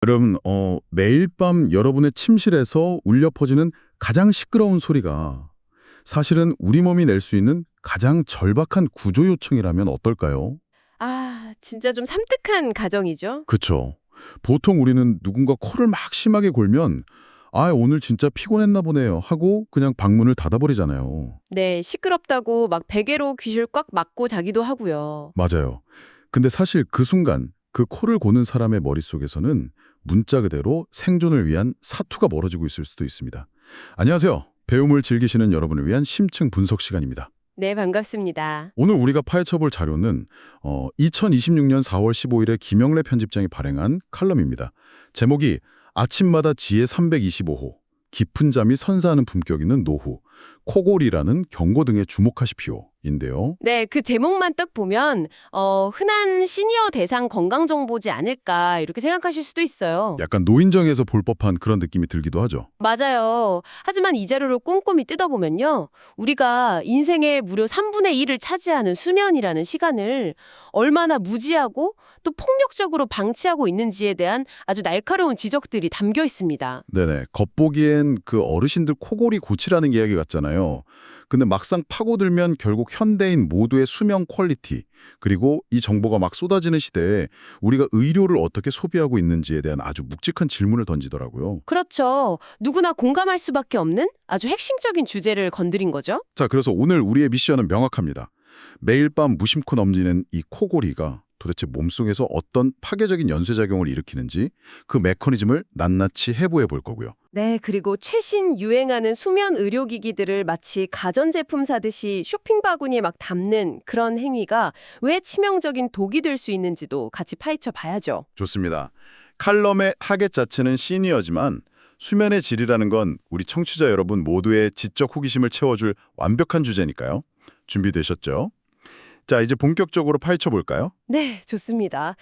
여러분, 매일 밤 여러분의 침실에서 울려 퍼지는 가장 시끄러운 소리가 사실은 우리 몸이 낼 수 있는 가장 절박한 구조 요청이라면 어떨까요? 아, 진짜 좀 섬뜩한 가정이죠. 그쵸. 보통 우리는 누군가 코를 막 심하게 골면 오늘 진짜 피곤했나 보네요 하고 그냥 방문을 닫아버리잖아요. 네, 시끄럽다고 막 베개로 귀를 꽉 막고 자기도 하고요. 맞아요. 근데 사실 그 순간 그 코를 고는 사람의 머릿속에서는 문자 그대로 생존을 위한 사투가 벌어지고 있을 수도 있습니다. 안녕하세요. 배움을 즐기시는 여러분을 위한 심층 분석 시간입니다. 네, 반갑습니다. 오늘 우리가 파헤쳐볼 자료는 2026년 4월 15일에 김영래 편집장이 발행한 칼럼입니다. 제목이 아침마다 지혜 325호, 깊은 잠이 선사하는 품격 있는 노후, 코골이라는 경고 등에 주목하십시오. 인데요. 네, 그 제목만 딱 보면 흔한 시니어 대상 건강정보지 않을까 이렇게 생각하실 수도 있어요. 약간 노인정에서 볼 법한 그런 느낌이 들기도 하죠. 맞아요. 하지만 이 자료를 꼼꼼히 뜯어보면요. 우리가 인생의 무려 3분의 1을 차지하는 수면이라는 시간을 얼마나 무지하고 또 폭력적으로 방치하고 있는지에 대한 아주 날카로운 지적들이 담겨 있습니다. 네네. 겉보기엔 그 어르신들 코골이 고치라는 이야기 같잖아요. 근데 막상 파고들면 결국 현대인 모두의 수면 퀄리티, 그리고 이 정보가 막 쏟아지는 시대에 우리가 의료를 어떻게 소비하고 있는지에 대한 아주 묵직한 질문을 던지더라고요. 그렇죠. 누구나 공감할 수밖에 없는 아주 핵심적인 주제를 건드린 거죠. 자, 그래서 오늘 우리의 미션은 명확합니다. 매일 밤 무심코 넘지는 이 코골이가 도대체 몸속에서 어떤 파괴적인 연쇄작용을 일으키는지 그 메커니즘을 낱낱이 해부해 볼 거고요. 네, 그리고 최신 유행하는 수면 의료기기들을 마치 가전제품 사듯이 쇼핑 바구니에 막 담는 그런 행위가 왜 치명적인 독이 될 수 있는지도 같이 파헤쳐 봐야죠. 좋습니다. 칼럼의 타겟 자체는 시니어지만 수면의 질이라는 건 우리 청취자 여러분 모두의 지적 호기심을 채워줄 완벽한 주제니까요. 준비되셨죠? 자, 이제 본격적으로 파헤쳐 볼까요? 네, 좋습니다.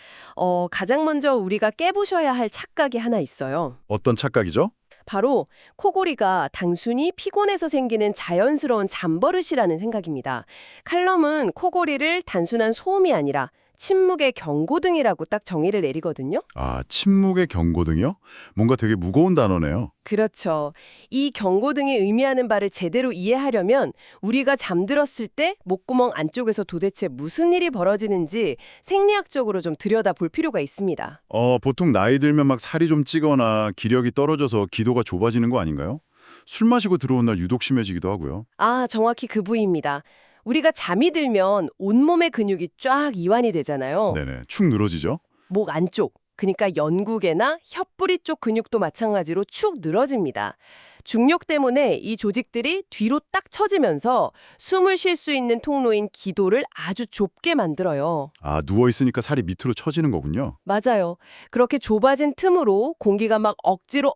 가장 먼저 우리가 깨부셔야 할 착각이 하나 있어요. 어떤 착각이죠? 바로 코골이가 단순히 피곤해서 생기는 자연스러운 잠버릇이라는 생각입니다. 칼럼은 코골이를 단순한 소음이 아니라 침묵의 경고등이라고 딱 정의를 내리거든요. 침묵의 경고등이요? 뭔가 되게 무거운 단어네요. 그렇죠. 이 경고등이 의미하는 바를 제대로 이해하려면 우리가 잠들었을 때 목구멍 안쪽에서 도대체 무슨 일이 벌어지는지 생리학적으로 좀 들여다볼 필요가 있습니다. 보통 나이 들면 막 살이 좀 찌거나 기력이 떨어져서 기도가 좁아지는 거 아닌가요? 술 마시고 들어온 날 유독 심해지기도 하고요. 아, 정확히 그 부위입니다. 우리가 잠이 들면 온몸의 근육이 쫙 이완이 되잖아요. 네네, 축 늘어지죠? 목 안쪽, 그러니까 연구개나 혓뿌리 쪽 근육도 마찬가지로 축 늘어집니다. 중력 때문에 이 조직들이 뒤로 딱 처지면서 숨을 쉴 수 있는 통로인 기도를 아주 좁게 만들어요. 누워있으니까 살이 밑으로 처지는 거군요. 맞아요. 그렇게 좁아진 틈으로 공기가 막 억지로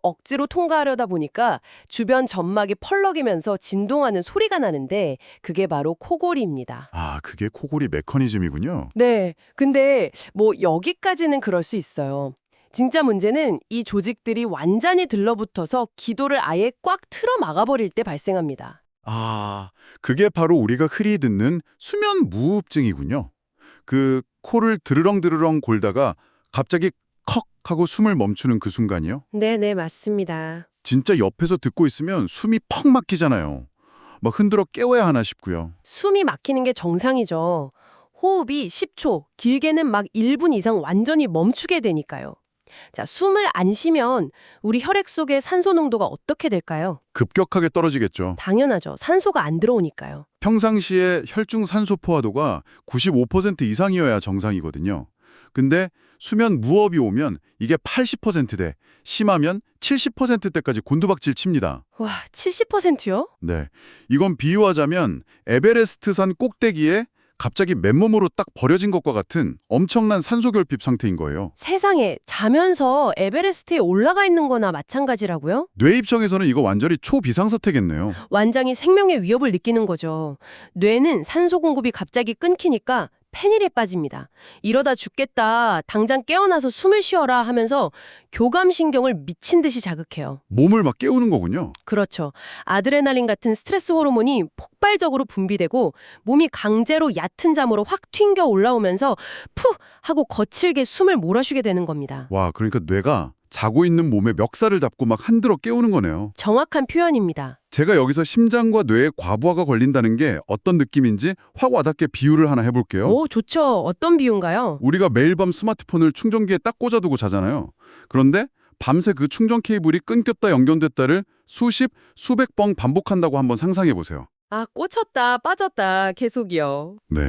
통과하려다 보니까 주변 점막이 펄럭이면서 진동하는 소리가 나는데 그게 바로 코골이입니다. 그게 코골이 메커니즘이군요. 네. 근데 뭐 여기까지는 그럴 수 있어요. 진짜 문제는 이 조직들이 완전히 들러붙어서 기도를 아예 꽉 틀어 막아버릴 때 발생합니다. 그게 바로 우리가 흔히 듣는 수면 무호흡증이군요. 그 코를 드르렁드르렁 골다가 갑자기 컥 하고 숨을 멈추는 그 순간이요. 네네, 맞습니다. 진짜 옆에서 듣고 있으면 숨이 퍽 막히잖아요. 막 흔들어 깨워야 하나 싶고요. 숨이 막히는 게 정상이죠. 호흡이 10초, 길게는 막 1분 이상 완전히 멈추게 되니까요. 자, 숨을 안 쉬면 우리 혈액 속의 산소 농도가 어떻게 될까요? 급격하게 떨어지겠죠. 당연하죠. 산소가 안 들어오니까요. 평상시에 혈중 산소 포화도가 95% 이상이어야 정상이거든요. 근데 수면 무호흡이 오면 이게 80%대, 심하면 70%대까지 곤두박질 칩니다. 와, 70%요? 네, 이건 비유하자면 에베레스트산 꼭대기에 갑자기 맨몸으로 딱 버려진 것과 같은 엄청난 산소 결핍 상태인 거예요. 세상에, 자면서 에베레스트에 올라가 있는 거나 마찬가지라고요? 뇌 입장에서는 이거 완전히 초비상사태겠네요. 완전히 생명의 위협을 느끼는 거죠. 뇌는 산소 공급이 갑자기 끊기니까 패닉에 빠집니다. 이러다 죽겠다, 당장 깨어나서 숨을 쉬어라 하면서 교감신경을 미친 듯이 자극해요. 몸을 막 깨우는 거군요. 그렇죠. 아드레날린 같은 스트레스 호르몬이 폭발적으로 분비되고 몸이 강제로 얕은 잠으로 확 튕겨 올라오면서 푸 하고 거칠게 숨을 몰아쉬게 되는 겁니다. 와, 그러니까 뇌가 자고 있는 몸에 멱살을 잡고 막 흔들어 깨우는 거네요. 정확한 표현입니다. 제가 여기서 심장과 뇌에 과부하가 걸린다는 게 어떤 느낌인지 확 와닿게 비유를 하나 해볼게요. 오, 좋죠. 어떤 비유인가요? 우리가 매일 밤 스마트폰을 충전기에 딱 꽂아두고 자잖아요. 그런데 밤새 그 충전 케이블이 끊겼다 연결됐다를 수십, 수백 번 반복한다고 한번 상상해 보세요. 아, 꽂혔다, 빠졌다, 계속이요. 네.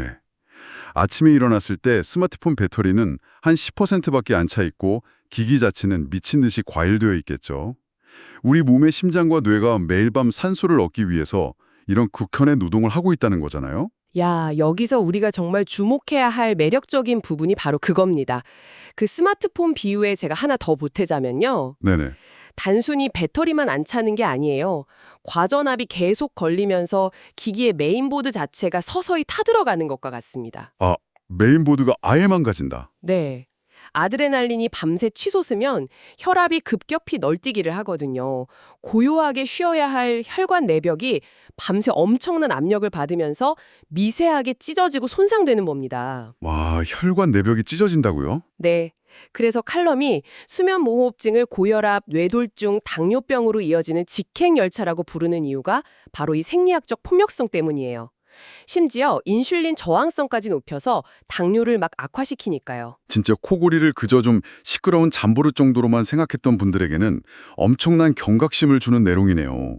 아침에 일어났을 때 스마트폰 배터리는 한 10%밖에 안 차 있고 기기 자체는 미친 듯이 과열되어 있겠죠. 우리 몸의 심장과 뇌가 매일 밤 산소를 얻기 위해서 이런 극한의 노동을 하고 있다는 거잖아요. 야, 여기서 우리가 정말 주목해야 할 매력적인 부분이 바로 그겁니다. 그 스마트폰 비유에 제가 하나 더 보태자면요. 네네. 단순히 배터리만 안 차는 게 아니에요. 과전압이 계속 걸리면서 기기의 메인보드 자체가 서서히 타들어가는 것과 같습니다. 아, 메인보드가 아예 망가진다. 네. 아드레날린이 밤새 치솟으면 혈압이 급격히 널뛰기를 하거든요. 고요하게 쉬어야 할 혈관 내벽이 밤새 엄청난 압력을 받으면서 미세하게 찢어지고 손상되는 겁니다. 와, 혈관 내벽이 찢어진다고요? 네. 그래서 칼럼이 수면무호흡증을 고혈압, 뇌졸중, 당뇨병으로 이어지는 직행열차라고 부르는 이유가 바로 이 생리학적 폭력성 때문이에요. 심지어 인슐린 저항성까지 높여서 당뇨를 막 악화시키니까요. 진짜 코골이를 그저 좀 시끄러운 잠버릇 정도로만 생각했던 분들에게는 엄청난 경각심을 주는 내용이네요.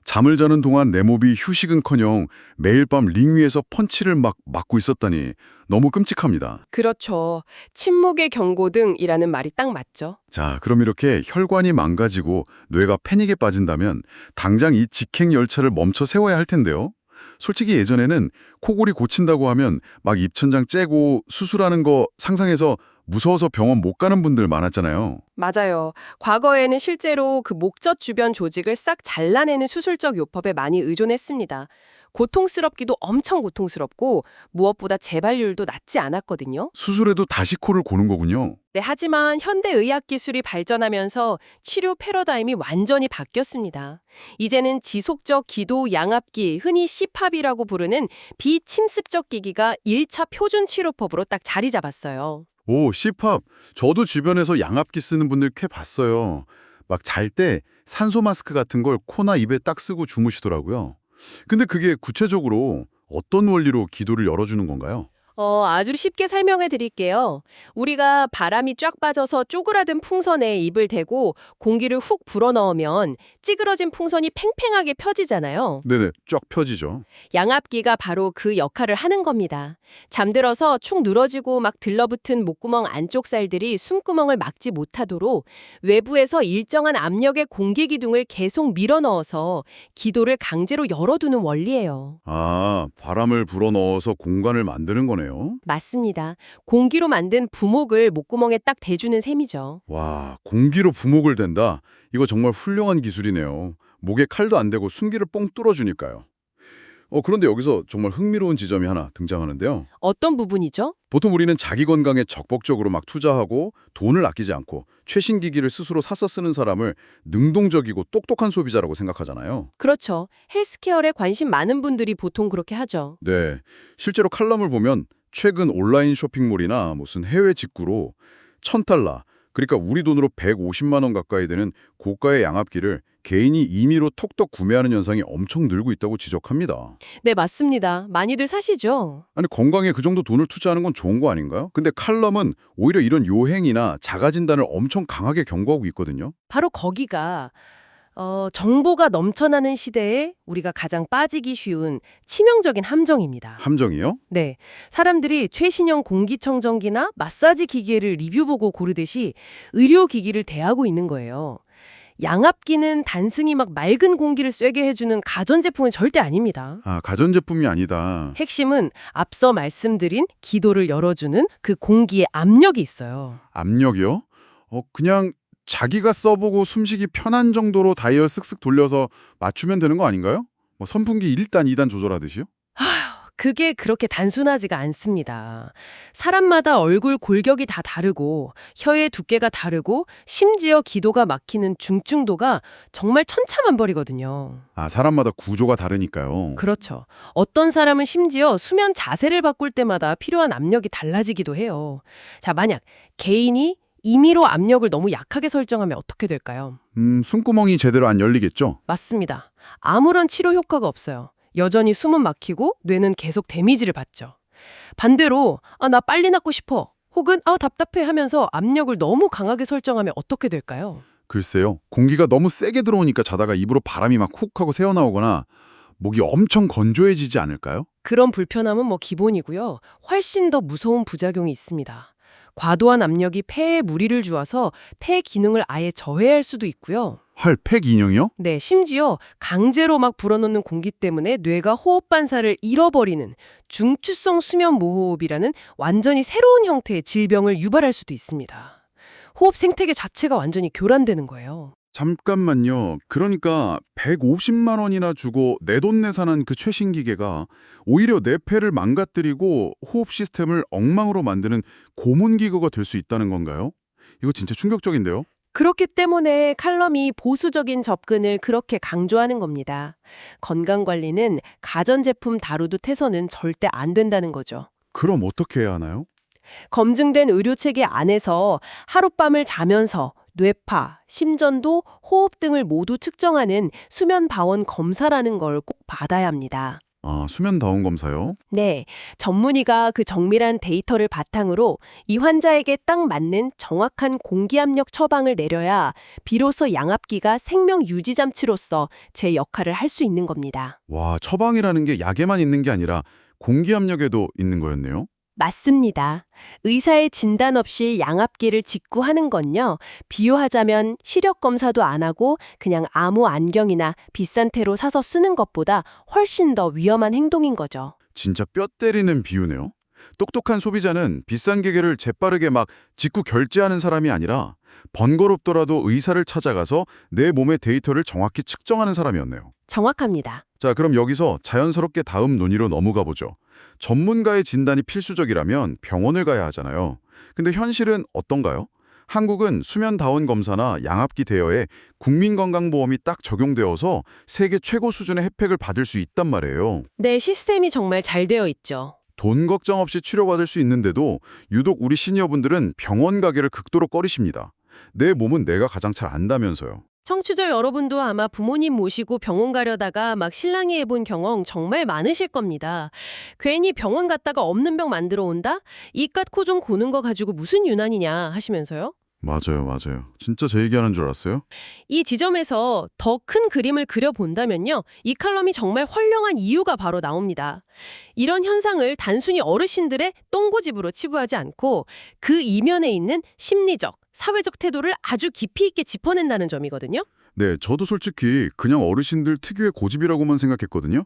잠을 자는 동안 내 몸이 휴식은커녕 매일 밤 링 위에서 펀치를 막 맞고 있었다니 너무 끔찍합니다. 그렇죠. 침묵의 경고등이라는 말이 딱 맞죠. 자, 그럼 이렇게 혈관이 망가지고 뇌가 패닉에 빠진다면 당장 이 직행 열차를 멈춰 세워야 할 텐데요. 솔직히 예전에는 코골이 고친다고 하면 막 입천장 째고 수술하는 거 상상해서 무서워서 병원 못 가는 분들 많았잖아요. 맞아요. 과거에는 실제로 그 목젖 주변 조직을 싹 잘라내는 수술적 요법에 많이 의존했습니다. 고통스럽기도 엄청 고통스럽고 무엇보다 재발률도 낮지 않았거든요. 수술해도 다시 코를 고는 거군요. 네, 하지만 현대 의학 기술이 발전하면서 치료 패러다임이 완전히 바뀌었습니다. 이제는 지속적 기도 양압기, 흔히 CPAP이라고 부르는 비침습적 기기가 1차 표준 치료법으로 딱 자리 잡았어요. 오, CPAP. 저도 주변에서 양압기 쓰는 분들 꽤 봤어요. 막 잘 때 산소 마스크 같은 걸 코나 입에 딱 쓰고 주무시더라고요. 근데 그게 구체적으로 어떤 원리로 기도를 열어주는 건가요? 아주 쉽게 설명해 드릴게요. 우리가 바람이 쫙 빠져서 쪼그라든 풍선에 입을 대고 공기를 훅 불어넣으면 찌그러진 풍선이 팽팽하게 펴지잖아요. 네네, 쫙 펴지죠. 양압기가 바로 그 역할을 하는 겁니다. 잠들어서 축 늘어지고 막 들러붙은 목구멍 안쪽 살들이 숨구멍을 막지 못하도록 외부에서 일정한 압력의 공기 기둥을 계속 밀어넣어서 기도를 강제로 열어두는 원리예요. 아, 바람을 불어넣어서 공간을 만드는 거네요. 맞습니다. 공기로 만든 부목을 목구멍에 딱 대주는 셈이죠. 와, 공기로 부목을 댄다. 이거 정말 훌륭한 기술이네요. 목에 칼도 안 대고 숨기를 뻥 뚫어주니까요. 그런데 여기서 정말 흥미로운 지점이 하나 등장하는데요. 어떤 부분이죠? 보통 우리는 자기 건강에 적극적으로 막 투자하고 돈을 아끼지 않고 최신 기기를 스스로 사서 쓰는 사람을 능동적이고 똑똑한 소비자라고 생각하잖아요. 그렇죠. 헬스케어에 관심 많은 분들이 보통 그렇게 하죠. 네, 실제로 칼럼을 보면 최근 온라인 쇼핑몰이나 무슨 해외 직구로 $1,000, 그러니까 우리 돈으로 150만 원 가까이 되는 고가의 양압기를 개인이 임의로 톡톡 구매하는 현상이 엄청 늘고 있다고 지적합니다. 네, 맞습니다. 많이들 사시죠. 아니, 건강에 그 정도 돈을 투자하는 건 좋은 거 아닌가요? 근데 칼럼은 오히려 이런 요행이나 자가진단을 엄청 강하게 경고하고 있거든요. 바로 거기가 정보가 넘쳐나는 시대에 우리가 가장 빠지기 쉬운 치명적인 함정입니다. 함정이요? 네, 사람들이 최신형 공기청정기나 마사지 기계를 리뷰 보고 고르듯이 의료기기를 대하고 있는 거예요. 양압기는 단순히 막 맑은 공기를 쐬게 해주는 가전제품은 절대 아닙니다. 아, 가전제품이 아니다. 핵심은 앞서 말씀드린 기도를 열어주는 그 공기의 압력이 있어요. 압력이요? 그냥 자기가 써보고 숨쉬기 편한 정도로 다이얼 쓱쓱 돌려서 맞추면 되는 거 아닌가요? 뭐 선풍기 1단, 2단 조절하듯이요? 그게 그렇게 단순하지가 않습니다. 사람마다 얼굴 골격이 다 다르고 혀의 두께가 다르고 심지어 기도가 막히는 중증도가 정말 천차만별이거든요. 아, 사람마다 구조가 다르니까요. 그렇죠. 어떤 사람은 심지어 수면 자세를 바꿀 때마다 필요한 압력이 달라지기도 해요. 자, 만약 개인이 임의로 압력을 너무 약하게 설정하면 어떻게 될까요? 숨구멍이 제대로 안 열리겠죠? 맞습니다. 아무런 치료 효과가 없어요. 여전히 숨은 막히고 뇌는 계속 데미지를 받죠. 반대로 나 빨리 낫고 싶어. 혹은 답답해 하면서 압력을 너무 강하게 설정하면 어떻게 될까요? 글쎄요. 공기가 너무 세게 들어오니까 자다가 입으로 바람이 막 훅 하고 새어나오거나 목이 엄청 건조해지지 않을까요? 그런 불편함은 기본이고요. 훨씬 더 무서운 부작용이 있습니다. 과도한 압력이 폐에 무리를 주어서 폐 기능을 아예 저해할 수도 있고요. 헐, 폐 기능이요? 네, 심지어 강제로 막 불어넣는 공기 때문에 뇌가 호흡 반사를 잃어버리는 중추성 수면 무호흡이라는 완전히 새로운 형태의 질병을 유발할 수도 있습니다. 호흡 생태계 자체가 완전히 교란되는 거예요. 잠깐만요. 그러니까 150만 원이나 주고 내돈내산한 그 최신 기계가 오히려 내 폐를 망가뜨리고 호흡 시스템을 엉망으로 만드는 고문기구가 될 수 있다는 건가요? 이거 진짜 충격적인데요? 그렇기 때문에 칼럼이 보수적인 접근을 그렇게 강조하는 겁니다. 건강관리는 가전제품 다루듯 해서는 절대 안 된다는 거죠. 그럼 어떻게 해야 하나요? 검증된 의료체계 안에서 하룻밤을 자면서 뇌파, 심전도, 호흡 등을 모두 측정하는 수면 바원 검사라는 걸 꼭 받아야 합니다. 아, 수면 다운 검사요? 네, 전문의가 그 정밀한 데이터를 바탕으로 이 환자에게 딱 맞는 정확한 공기압력 처방을 내려야 비로소 양압기가 생명 유지 장치로서 제 역할을 할 수 있는 겁니다. 와, 처방이라는 게 약에만 있는 게 아니라 공기압력에도 있는 거였네요? 맞습니다. 의사의 진단 없이 양압기를 직구하는 건요. 비유하자면 시력 검사도 안 하고 그냥 아무 안경이나 비싼 테로 사서 쓰는 것보다 훨씬 더 위험한 행동인 거죠. 진짜 뼈 때리는 비유네요. 똑똑한 소비자는 비싼 기계를 재빠르게 막 직구 결제하는 사람이 아니라 번거롭더라도 의사를 찾아가서 내 몸의 데이터를 정확히 측정하는 사람이었네요. 정확합니다. 자, 그럼 여기서 자연스럽게 다음 논의로 넘어가 보죠. 전문가의 진단이 필수적이라면 병원을 가야 하잖아요. 근데 현실은 어떤가요? 한국은 수면다원 검사나 양압기 대여에 국민건강보험이 딱 적용되어서 세계 최고 수준의 혜택을 받을 수 있단 말이에요. 네, 시스템이 정말 잘 되어 있죠. 돈 걱정 없이 치료받을 수 있는데도 유독 우리 시니어분들은 병원 가기를 극도로 꺼리십니다. 내 몸은 내가 가장 잘 안다면서요. 청취자 여러분도 아마 부모님 모시고 병원 가려다가 막 실랑이 해본 경험 정말 많으실 겁니다. 괜히 병원 갔다가 없는 병 만들어 온다? 이깟 코 좀 고는 거 가지고 무슨 유난이냐 하시면서요? 맞아요, 맞아요. 진짜 제 얘기하는 줄 알았어요? 이 지점에서 더 큰 그림을 그려본다면요. 이 칼럼이 정말 헐렁한 이유가 바로 나옵니다. 이런 현상을 단순히 어르신들의 똥고집으로 치부하지 않고 그 이면에 있는 심리적, 사회적 태도를 아주 깊이 있게 짚어낸다는 점이거든요. 네, 저도 솔직히 그냥 어르신들 특유의 고집이라고만 생각했거든요.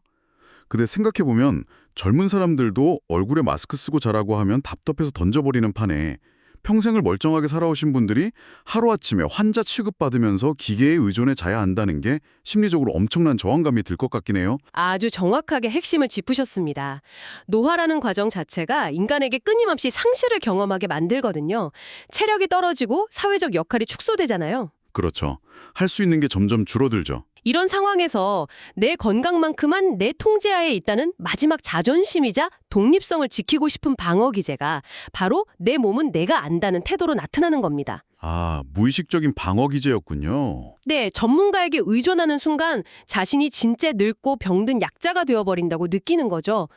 근데 생각해보면 젊은 사람들도 얼굴에 마스크 쓰고 자라고 하면 답답해서 던져버리는 판에 평생을 멀쩡하게 살아오신 분들이 하루아침에 환자 취급받으면서 기계에 의존해 자야 한다는 게 심리적으로 엄청난 저항감이 들 것 같긴 해요. 아주 정확하게 핵심을 짚으셨습니다. 노화라는 과정 자체가 인간에게 끊임없이 상실을 경험하게 만들거든요. 체력이 떨어지고 사회적 역할이 축소되잖아요. 그렇죠. 할 수 있는 게 점점 줄어들죠. 이런 상황에서 내 건강만큼은 내 통제하에 있다는 마지막 자존심이자 독립성을 지키고 싶은 방어 기제가 바로 내 몸은 내가 안다는 태도로 나타나는 겁니다. 아, 무의식적인 방어 기제였군요. 네, 전문가에게 의존하는 순간 자신이 진짜 늙고 병든 약자가 되어버린다고 느끼는 거죠.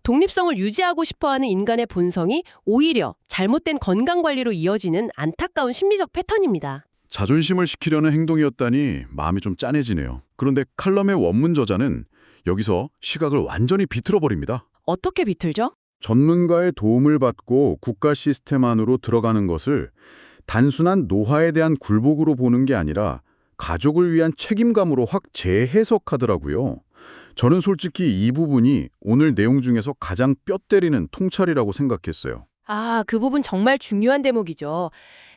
독립성을 유지하고 싶어하는 인간의 본성이 오히려 잘못된 건강관리로 이어지는 안타까운 심리적 패턴입니다. 자존심을 지키려는 행동이었다니 마음이 좀 짠해지네요. 그런데 칼럼의 원문 저자는 여기서 시각을 완전히 비틀어버립니다. 어떻게 비틀죠? 전문가의 도움을 받고 국가 시스템 안으로 들어가는 것을 단순한 노화에 대한 굴복으로 보는 게 아니라 가족을 위한 책임감으로 확 재해석하더라고요. 저는 솔직히 이 부분이 오늘 내용 중에서 가장 뼈 때리는 통찰이라고 생각했어요. 그 부분 정말 중요한 대목이죠.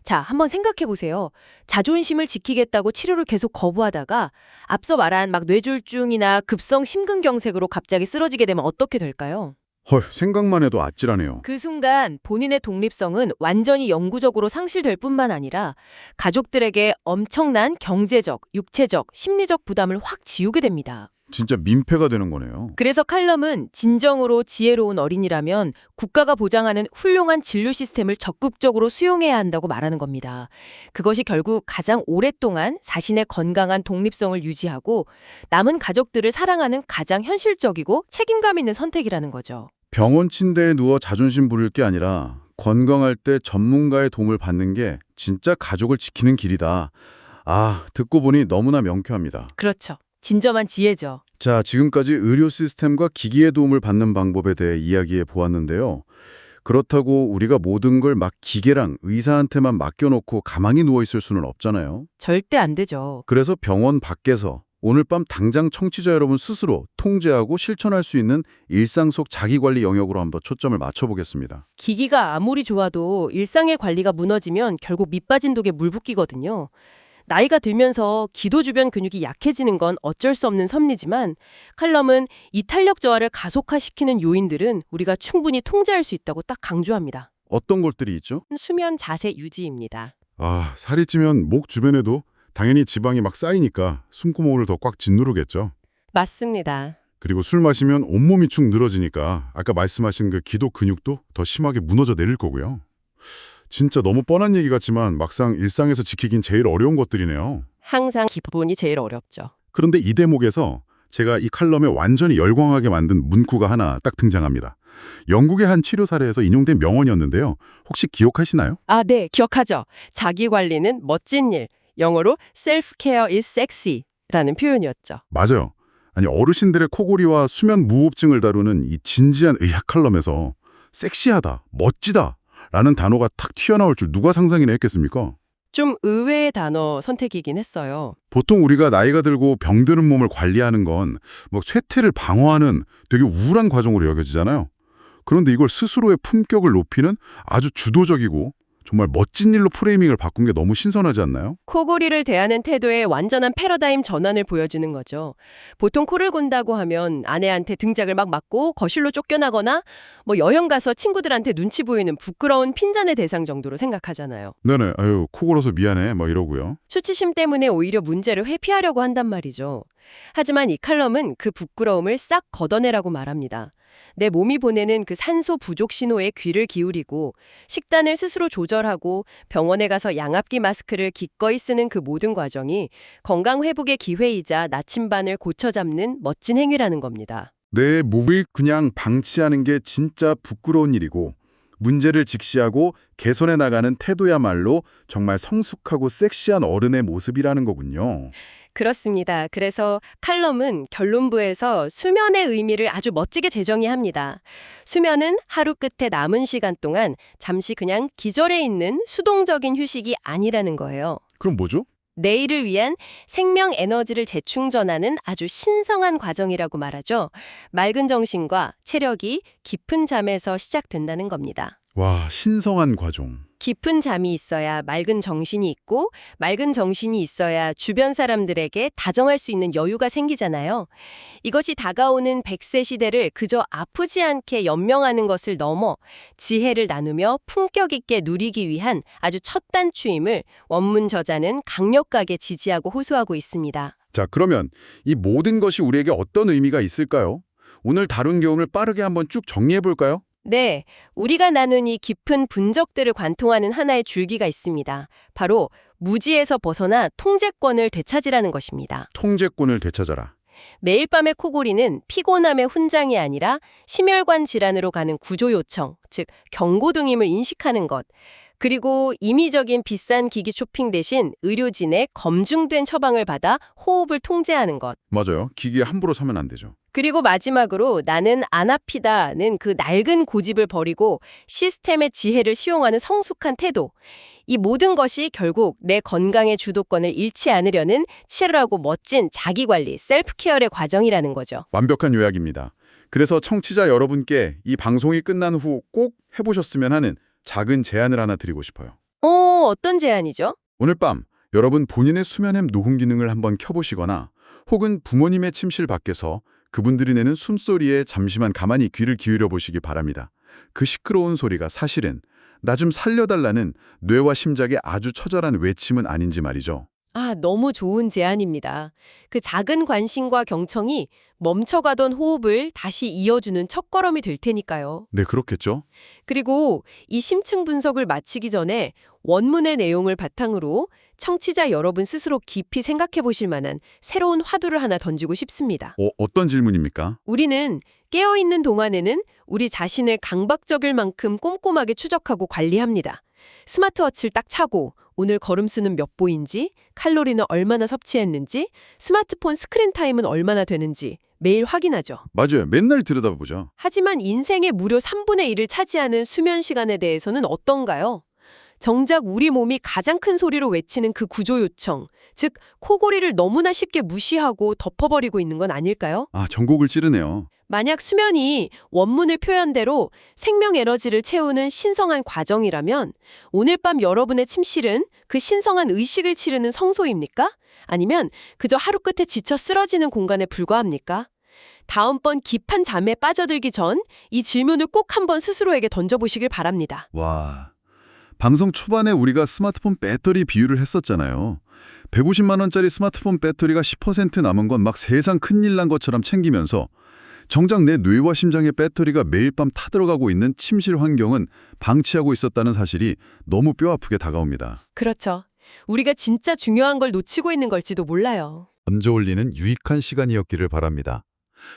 자, 한번 생각해 보세요. 자존심을 지키겠다고 치료를 계속 거부하다가 앞서 말한 막 뇌졸중이나 급성 심근경색으로 갑자기 쓰러지게 되면 어떻게 될까요? 헐, 생각만 해도 아찔하네요. 그 순간 본인의 독립성은 완전히 영구적으로 상실될 뿐만 아니라 가족들에게 엄청난 경제적, 육체적, 심리적 부담을 확 지우게 됩니다. 진짜 민폐가 되는 거네요. 그래서 칼럼은 진정으로 지혜로운 어린이라면 국가가 보장하는 훌륭한 진료 시스템을 적극적으로 수용해야 한다고 말하는 겁니다. 그것이 결국 가장 오랫동안 자신의 건강한 독립성을 유지하고 남은 가족들을 사랑하는 가장 현실적이고 책임감 있는 선택이라는 거죠. 병원 침대에 누워 자존심 부릴 게 아니라 건강할 때 전문가의 도움을 받는 게 진짜 가족을 지키는 길이다. 아, 듣고 보니 너무나 명쾌합니다. 그렇죠. 진정한 지혜죠. 자, 지금까지 의료 시스템과 기기의 도움을 받는 방법에 대해 이야기해 보았는데요. 그렇다고 우리가 모든 걸 막 기계랑 의사한테만 맡겨놓고 가만히 누워있을 수는 없잖아요. 절대 안 되죠. 그래서 병원 밖에서 오늘 밤 당장 청취자 여러분 스스로 통제하고 실천할 수 있는 일상 속 자기관리 영역으로 한번 초점을 맞춰보겠습니다. 기기가 아무리 좋아도 일상의 관리가 무너지면 결국 밑빠진 독에 물 붓기거든요. 나이가 들면서 기도 주변 근육이 약해지는 건 어쩔 수 없는 섭리지만 칼럼은 이 탄력 저하를 가속화시키는 요인들은 우리가 충분히 통제할 수 있다고 딱 강조합니다. 어떤 것들이 있죠? 수면 자세 유지입니다. 아, 살이 찌면 목 주변에도 당연히 지방이 막 쌓이니까 숨구멍을 더 꽉 짓누르겠죠. 맞습니다. 그리고 술 마시면 온몸이 축 늘어지니까 아까 말씀하신 그 기도 근육도 더 심하게 무너져 내릴 거고요. 진짜 너무 뻔한 얘기 같지만 막상 일상에서 지키긴 제일 어려운 것들이네요. 항상 기본이 제일 어렵죠. 그런데 이 대목에서 제가 이 칼럼에 완전히 열광하게 만든 문구가 하나 딱 등장합니다. 영국의 한 치료 사례에서 인용된 명언이었는데요. 혹시 기억하시나요? 아, 네, 기억하죠. 자기 관리는 멋진 일. 영어로 self-care is sexy라는 표현이었죠. 맞아요. 아니 어르신들의 코골이와 수면 무호흡증을 다루는 이 진지한 의학 칼럼에서 섹시하다, 멋지다 라는 단어가 탁 튀어나올 줄 누가 상상이나 했겠습니까? 좀 의외의 단어 선택이긴 했어요. 보통 우리가 나이가 들고 병드는 몸을 관리하는 건 뭐 쇠퇴를 방어하는 되게 우울한 과정으로 여겨지잖아요. 그런데 이걸 스스로의 품격을 높이는 아주 주도적이고 정말 멋진 일로 프레이밍을 바꾼 게 너무 신선하지 않나요? 코골이를 대하는 태도의 완전한 패러다임 전환을 보여주는 거죠. 보통 코를 곤다고 하면 아내한테 등짝을 막 맞고 거실로 쫓겨나거나 뭐 여행 가서 친구들한테 눈치 보이는 부끄러운 핀잔의 대상 정도로 생각하잖아요. 네네, 아유 코 골어서 미안해 막 이러고요. 수치심 때문에 오히려 문제를 회피하려고 한단 말이죠. 하지만 이 칼럼은 그 부끄러움을 싹 걷어내라고 말합니다. 내 몸이 보내는 그 산소 부족 신호에 귀를 기울이고 식단을 스스로 조절하고 병원에 가서 양압기 마스크를 기꺼이 쓰는 그 모든 과정이 건강 회복의 기회이자 나침반을 고쳐잡는 멋진 행위라는 겁니다. 내 몸을 그냥 방치하는 게 진짜 부끄러운 일이고 문제를 직시하고 개선해 나가는 태도야말로 정말 성숙하고 섹시한 어른의 모습이라는 거군요. 그렇습니다. 그래서 칼럼은 결론부에서 수면의 의미를 아주 멋지게 재정의합니다. 수면은 하루 끝에 남은 시간 동안 잠시 그냥 기절해 있는 수동적인 휴식이 아니라는 거예요. 그럼 뭐죠? 내일을 위한 생명 에너지를 재충전하는 아주 신성한 과정이라고 말하죠. 맑은 정신과 체력이 깊은 잠에서 시작된다는 겁니다. 와, 신성한 과정. 깊은 잠이 있어야 맑은 정신이 있고 맑은 정신이 있어야 주변 사람들에게 다정할 수 있는 여유가 생기잖아요. 이것이 다가오는 100세 시대를 그저 아프지 않게 연명하는 것을 넘어 지혜를 나누며 품격 있게 누리기 위한 아주 첫 단추임을 원문 저자는 강력하게 지지하고 호소하고 있습니다. 자, 그러면 이 모든 것이 우리에게 어떤 의미가 있을까요? 오늘 다룬 교훈을 빠르게 한번 쭉 정리해 볼까요? 네, 우리가 나눈 이 깊은 분적들을 관통하는 하나의 줄기가 있습니다. 바로 무지에서 벗어나 통제권을 되찾으라는 것입니다. 통제권을 되찾아라. 매일 밤의 코골이는 피곤함의 훈장이 아니라 심혈관 질환으로 가는 구조 요청, 즉 경고등임을 인식하는 것. 그리고 임의적인 비싼 기기 쇼핑 대신 의료진의 검증된 처방을 받아 호흡을 통제하는 것. 맞아요. 기기에 함부로 사면 안 되죠. 그리고 마지막으로 나는 안 아피다는 그 낡은 고집을 버리고 시스템의 지혜를 수용하는 성숙한 태도. 이 모든 것이 결국 내 건강의 주도권을 잃지 않으려는 치열하고 멋진 자기관리, 셀프케어의 과정이라는 거죠. 완벽한 요약입니다. 그래서 청취자 여러분께 이 방송이 끝난 후 꼭 해보셨으면 하는 작은 제안을 하나 드리고 싶어요. 어떤 제안이죠? 오늘 밤 여러분 본인의 수면햄 녹음 기능을 한번 켜보시거나 혹은 부모님의 침실 밖에서 그분들이 내는 숨소리에 잠시만 가만히 귀를 기울여 보시기 바랍니다. 그 시끄러운 소리가 사실은 나 좀 살려달라는 뇌와 심장의 아주 처절한 외침은 아닌지 말이죠. 아, 너무 좋은 제안입니다. 그 작은 관심과 경청이 멈춰가던 호흡을 다시 이어주는 첫걸음이 될 테니까요. 네, 그렇겠죠. 그리고 이 심층 분석을 마치기 전에 원문의 내용을 바탕으로 청취자 여러분 스스로 깊이 생각해 보실 만한 새로운 화두를 하나 던지고 싶습니다. 어떤 질문입니까? 우리는 깨어있는 동안에는 우리 자신을 강박적일 만큼 꼼꼼하게 추적하고 관리합니다. 스마트워치를 딱 차고 오늘 걸음수는 몇 보인지, 칼로리는 얼마나 섭취했는지, 스마트폰 스크린 타임은 얼마나 되는지 매일 확인하죠. 맞아요. 맨날 들여다보죠. 하지만 인생의 무려 3분의 1을 차지하는 수면 시간에 대해서는 어떤가요? 정작 우리 몸이 가장 큰 소리로 외치는 그 구조 요청, 즉 코골이를 너무나 쉽게 무시하고 덮어버리고 있는 건 아닐까요? 아, 전곡을 찌르네요. 만약 수면이 원문을 표현대로 생명 에너지를 채우는 신성한 과정이라면 오늘 밤 여러분의 침실은 그 신성한 의식을 치르는 성소입니까? 아니면 그저 하루 끝에 지쳐 쓰러지는 공간에 불과합니까? 다음번 깊은 잠에 빠져들기 전 이 질문을 꼭 한번 스스로에게 던져보시길 바랍니다. 와, 방송 초반에 우리가 스마트폰 배터리 비유를 했었잖아요. 150만 원짜리 스마트폰 배터리가 10% 남은 건 막 세상 큰일 난 것처럼 챙기면서 정작 내 뇌와 심장의 배터리가 매일 밤 타들어가고 있는 침실 환경은 방치하고 있었다는 사실이 너무 뼈아프게 다가옵니다. 그렇죠. 우리가 진짜 중요한 걸 놓치고 있는 걸지도 몰라요. 얹어 올리는 유익한 시간이었기를 바랍니다.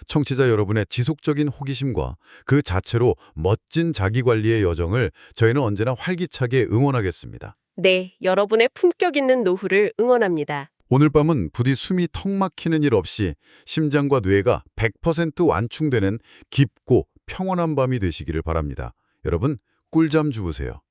청취자 여러분의 지속적인 호기심과 그 자체로 멋진 자기관리의 여정을 저희는 언제나 활기차게 응원하겠습니다. 네, 여러분의 품격 있는 노후를 응원합니다. 오늘 밤은 부디 숨이 턱 막히는 일 없이 심장과 뇌가 100% 완충되는 깊고 평온한 밤이 되시기를 바랍니다. 여러분, 꿀잠 주무세요.